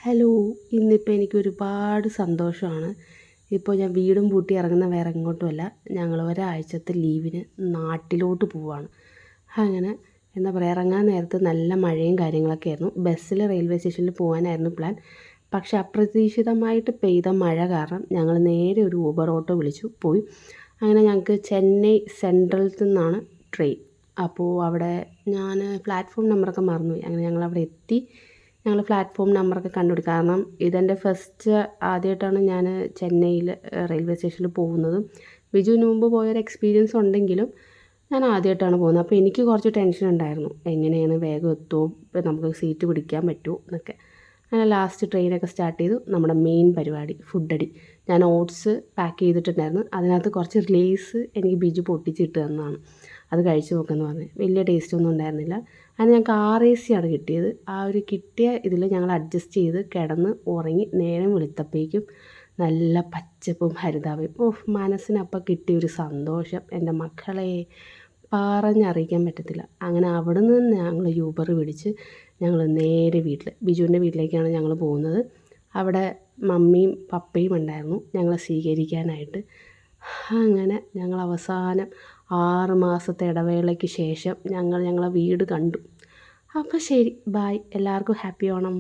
Hello, ഇന്നിപ്പോൾ എനിക്ക് ഒരുപാട് സന്തോഷമാണ്. ഇപ്പോൾ ഞാൻ വീടും പൂട്ടി ഇറങ്ങുന്ന വേറെ എങ്ങോട്ടുമല്ല, ഞങ്ങൾ ഒരാഴ്ചത്തെ ലീവിന് നാട്ടിലോട്ട് പോവുകയാണ്. അങ്ങനെ എന്താ പറയുക, ഇറങ്ങാൻ നേരത്ത് നല്ല മഴയും കാര്യങ്ങളൊക്കെ ആയിരുന്നു. ബസ്സിൽ റെയിൽവേ സ്റ്റേഷനിൽ പോകാനായിരുന്നു പ്ലാൻ. പക്ഷേ അപ്രതീക്ഷിതമായിട്ട് പെയ്ത മഴ കാരണം ഞങ്ങൾ നേരെ ഒരു ഊബർ ഓട്ടോ വിളിച്ചു പോയി. അങ്ങനെ ഞങ്ങൾക്ക് ചെന്നൈ സെൻട്രലിൽ നിന്നാണ് ട്രെയിൻ. അപ്പോൾ അവിടെ ഞാൻ പ്ലാറ്റ്ഫോം നമ്പറൊക്കെ മറന്നുപോയി. അങ്ങനെ ഞങ്ങളവിടെ എത്തി. ഞങ്ങൾ പ്ലാറ്റ്ഫോം നമ്പറൊക്കെ കണ്ടുപിടിക്കും. കാരണം ഇതെൻ്റെ ആദ്യമായിട്ടാണ് ഞാൻ ചെന്നൈയിൽ റെയിൽവേ സ്റ്റേഷനിൽ പോകുന്നതും. ബിജുവിന് മുമ്പ് പോയൊരു എക്സ്പീരിയൻസ് ഉണ്ടെങ്കിലും ഞാൻ ആദ്യമായിട്ടാണ് പോകുന്നത്. അപ്പോൾ എനിക്ക് കുറച്ച് ടെൻഷൻ ഉണ്ടായിരുന്നു, എങ്ങനെയാണ് വേഗം എത്തുമോ, നമുക്ക് സീറ്റ് പിടിക്കാൻ പറ്റുമോ എന്നൊക്കെ. അങ്ങനെ ലാസ്റ്റ് ട്രെയിനൊക്കെ സ്റ്റാർട്ട് ചെയ്തു. നമ്മുടെ മെയിൻ പരിപാടി ഫുഡടി. ഞാൻ ഓട്സ് പാക്ക് ചെയ്തിട്ടുണ്ടായിരുന്നു. അതിനകത്ത് കുറച്ച് ലേസ് എനിക്ക് ബിജു പൊട്ടിച്ചിട്ട് തന്നതാണ്. അത് കഴിച്ച് നോക്കുമെന്ന് പറഞ്ഞ്. വലിയ ടേസ്റ്റൊന്നും ഉണ്ടായിരുന്നില്ല. അങ്ങനെ ഞങ്ങൾക്ക് AC ആണ് കിട്ടിയത്. ആ ഒരു കിട്ടിയ ഇതിൽ ഞങ്ങൾ അഡ്ജസ്റ്റ് ചെയ്ത് കിടന്ന് ഉറങ്ങി. നേരം വെളുത്തപ്പോഴേക്കും നല്ല പച്ചപ്പും ഹരിതാപയും. മനസ്സിനപ്പം കിട്ടിയൊരു സന്തോഷം എൻ്റെ മക്കളെ പറഞ്ഞറിയിക്കാൻ പറ്റത്തില്ല. അങ്ങനെ അവിടെ നിന്ന് ഞങ്ങൾ യൂബർ പിടിച്ച് ഞങ്ങൾ നേരെ ബിജുവിൻ്റെ വീട്ടിലേക്കാണ് ഞങ്ങൾ പോകുന്നത്. അവിടെ മമ്മിയും പപ്പയും ഉണ്ടായിരുന്നു ഞങ്ങളെ സ്വീകരിക്കാനായിട്ട്. അങ്ങനെ ഞങ്ങൾ അവസാനം 6 മാസത്തെ ഇടവേളയ്ക്ക് ശേഷം ഞങ്ങളെ വീട് കണ്ടു. അപ്പോൾ ശരി, ബായ്. എല്ലാവർക്കും ഹാപ്പി ഓണം.